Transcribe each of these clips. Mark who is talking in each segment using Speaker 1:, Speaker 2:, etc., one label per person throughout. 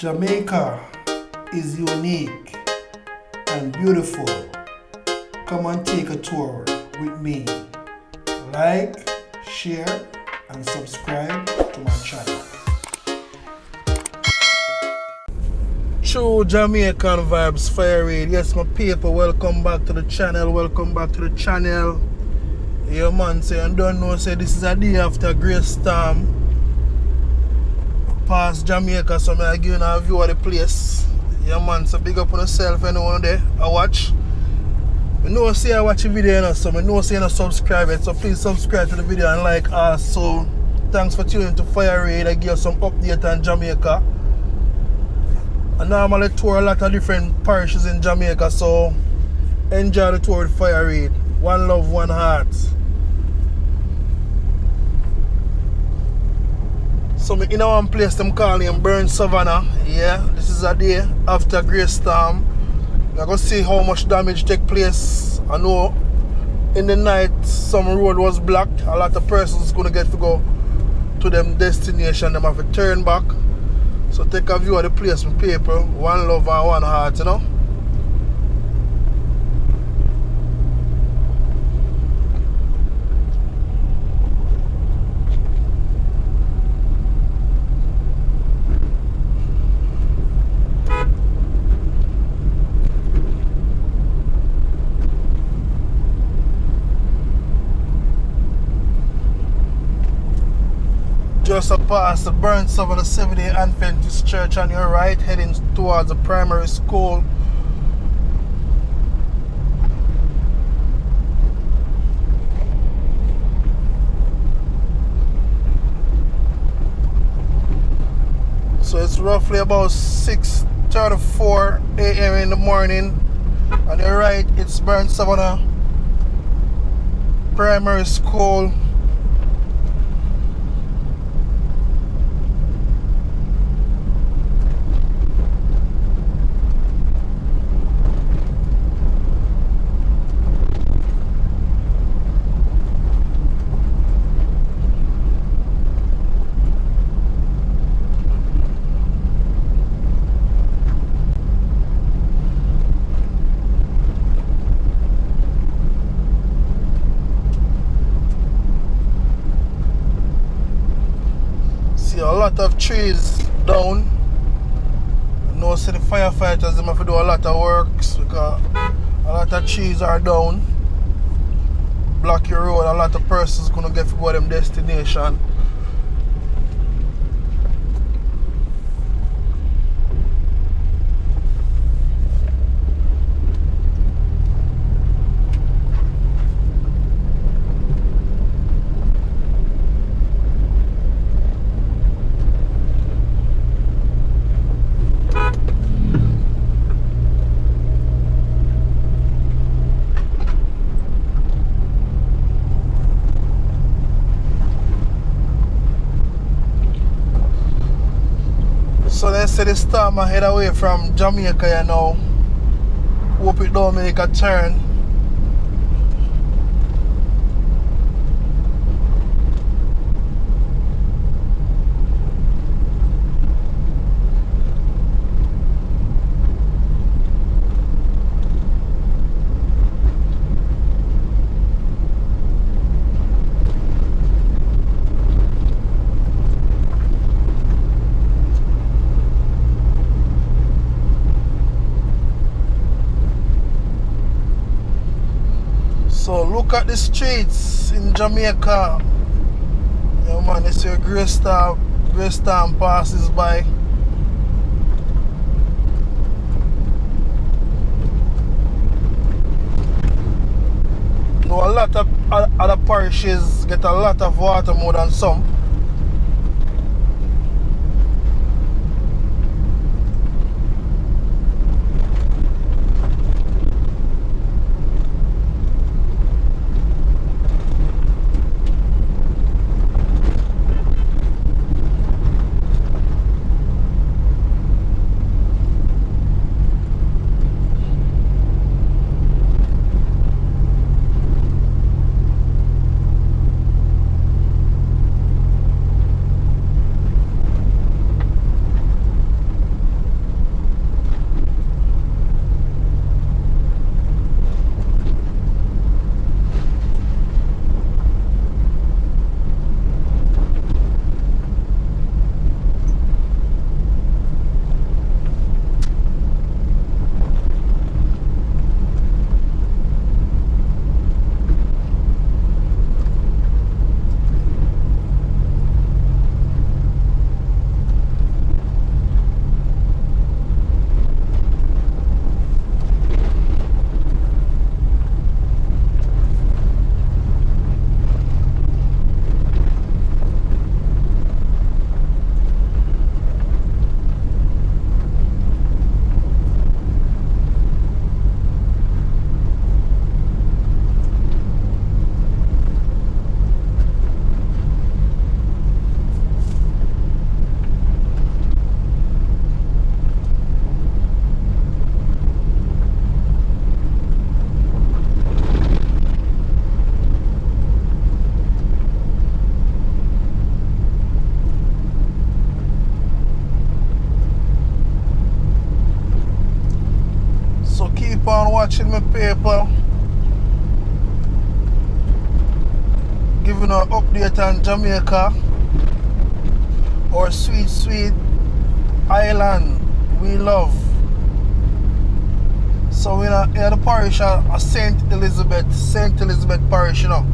Speaker 1: Jamaica is unique and beautiful. Come and take a tour with me. Like, share, and subscribe to my channel. True Jamaican vibes, Fire Raid. Yes, my people, welcome back to the channel. Yeah, man, say, you don't know, say, this is a day after Great Storm past Jamaica, so I'm giving a view of the place. Yeah, man, so big up on yourself, anyone there, I watch. I know say I watch a video, you know, so I know say you not subscribe yet, so please subscribe to the video and like us. So thanks for tuning to Fire Raid. I give you some update on Jamaica. I normally tour a lot of different parishes in Jamaica, so enjoy the tour with Fire Raid. One love, one heart. So me in one place them calling him Burn Savannah. Yeah, this is a day after Great Storm. We're going to see how much damage take place. I know in the night some road was blocked. A lot of persons going to get to go to them destination. Them have to turn back. So take a view of the place, my people. One love and one heart, you know. Just past the Burn Savannah Seventh-day Adventist Church on your right, heading towards the primary school. So it's roughly about 6:34 a.m. in the morning. On your right, it's Burn Savannah Primary School. A lot of trees down. You know, see the firefighters them have to do a lot of works because a lot of trees are down. Block your road, a lot of persons gonna get to go to them destination. So they say the storm I head away from Jamaica, you know. Hope it don't make a turn. So look at the streets in Jamaica. Yeah, man, they see a Great Storm passes by. Now a lot of other parishes get a lot of water more than some. watching my paper, giving an update on Jamaica, our sweet, sweet island we love. So we're in the parish of St. Elizabeth Parish, you know.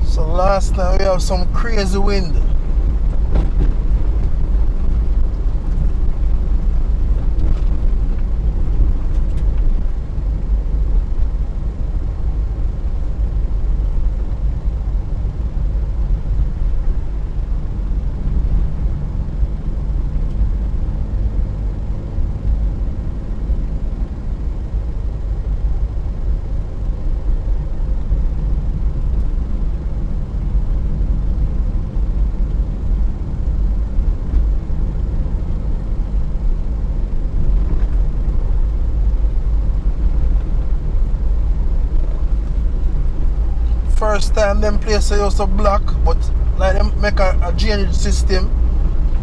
Speaker 1: So last night we have some crazy wind. First time them places used to block, but like them make a drainage system,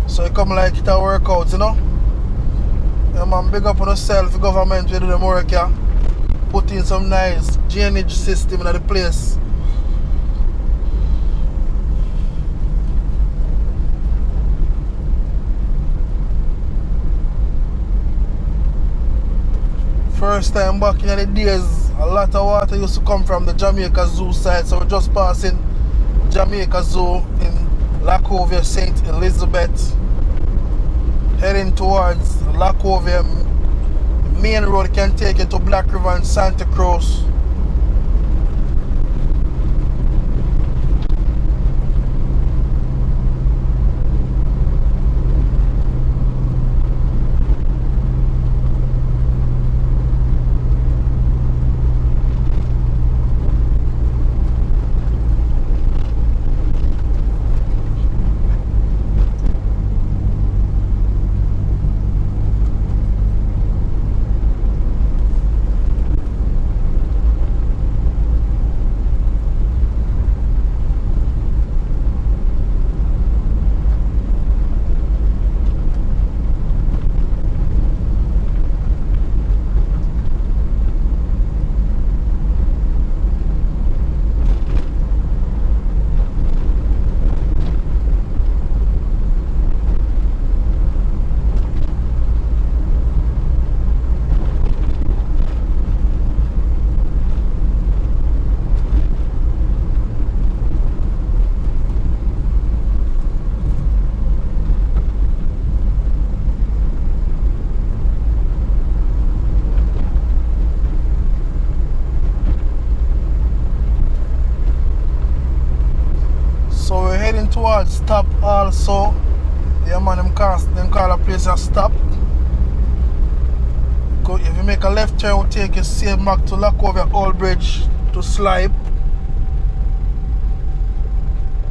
Speaker 1: so it come like it a work out, you know. Yeah man, big up on yourself, government, we do them work here. Put in some nice drainage system in the place. First time back in the days, a lot of water used to come from the Jamaica Zoo side, so we're just passing Jamaica Zoo in Lacovia, St. Elizabeth, heading towards Lacovia. Main road can take you to Black River and Santa Cruz. So we're heading towards Stop also. Yeah man, them call a place a Stop. If you make a left turn, we'll take you straight back to Lacovia Old Bridge to Slipe.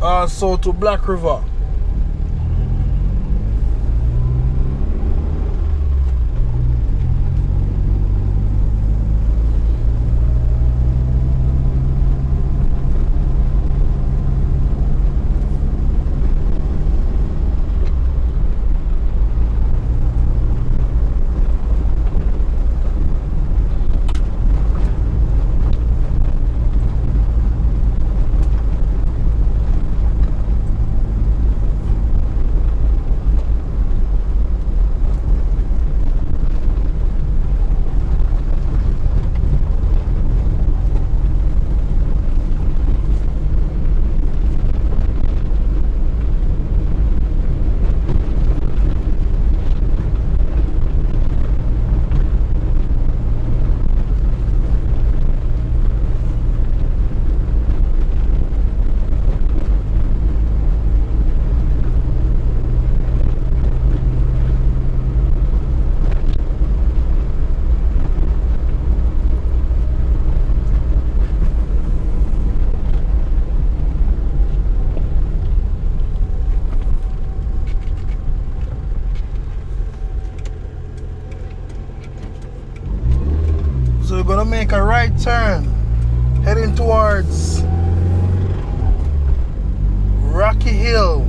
Speaker 1: Also to Black River. right turn, heading towards Rocky Hill.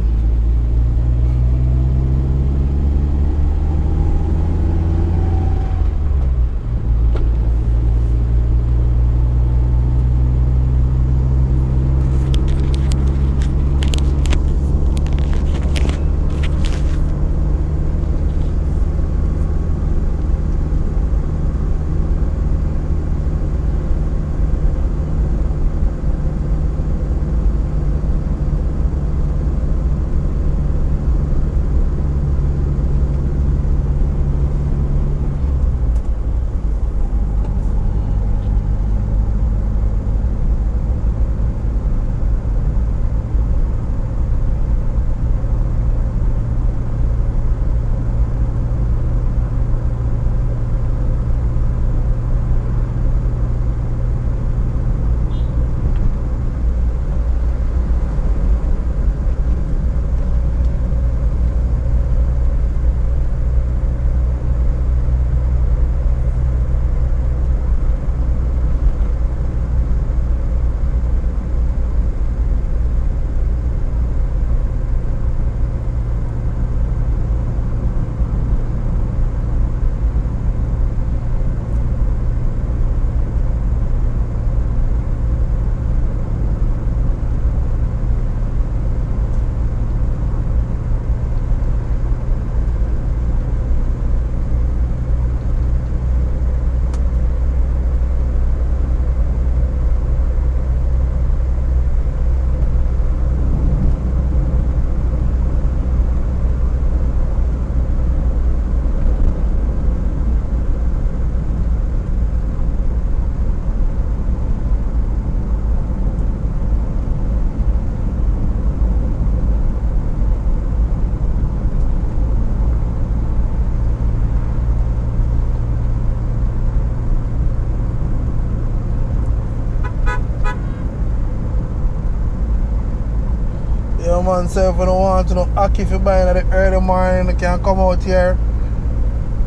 Speaker 1: Yeah, man, so if you don't want to know hockey if you buy in the early morning, you can come out here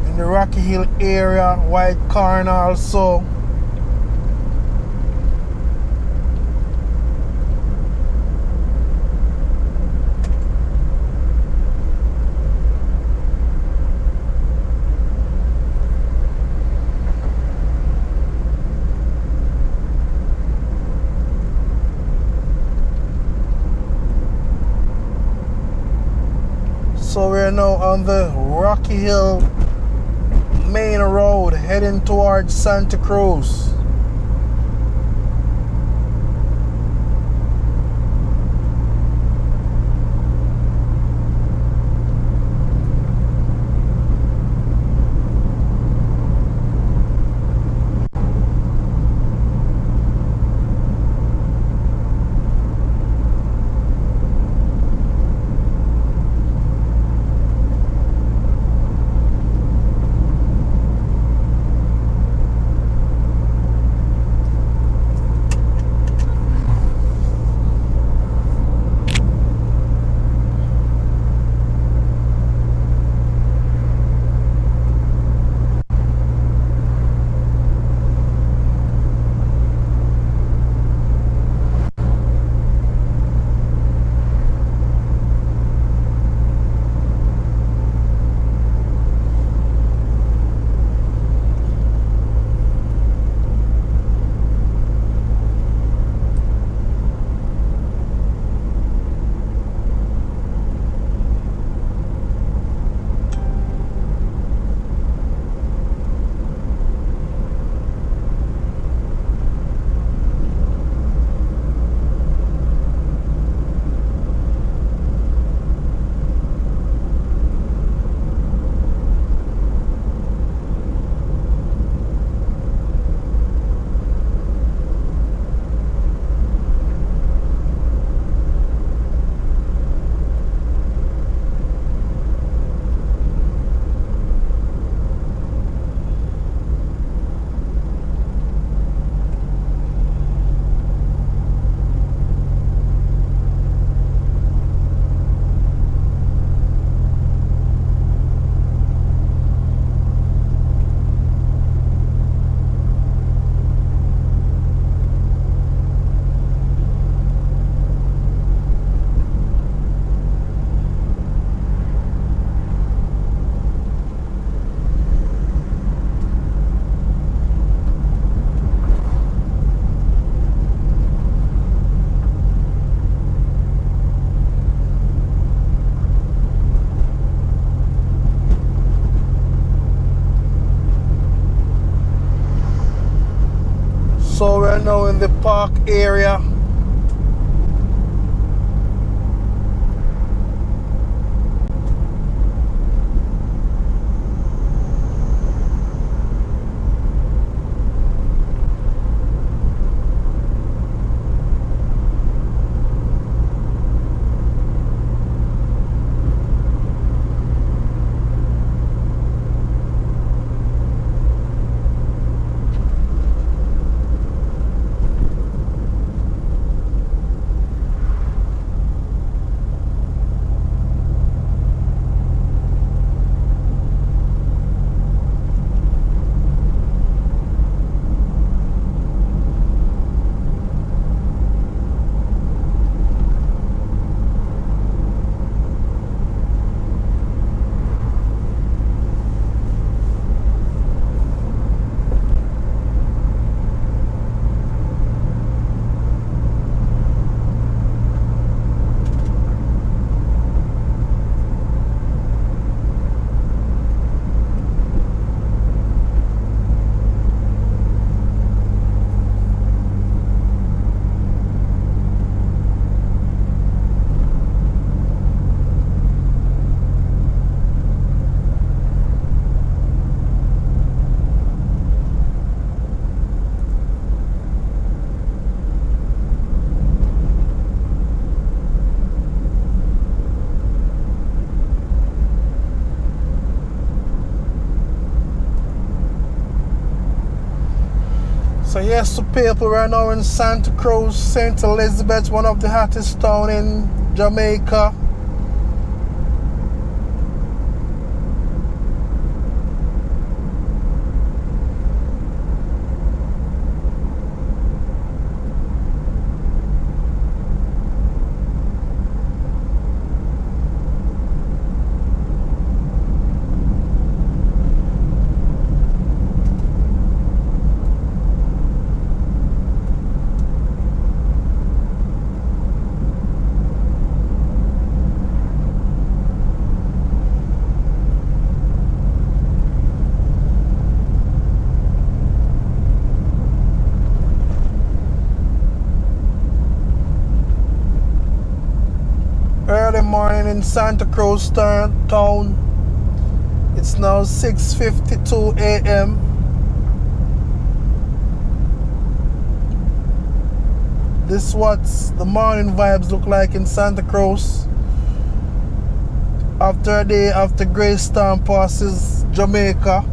Speaker 1: in the Rocky Hill area, White Corn also. So we're now on the Rocky Hill main road heading towards Santa Cruz. now in the park area. So yes, the people right now in Santa Cruz, St. Elizabeth, one of the hottest town in Jamaica. Early morning in Santa Cruz town. It's now 6:52 a.m. This is what the morning vibes look like in Santa Cruz after a day after Great Storm passes Jamaica.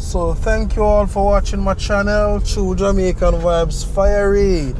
Speaker 1: So thank you all for watching my channel, True Jamaican Vibes Fire Raid.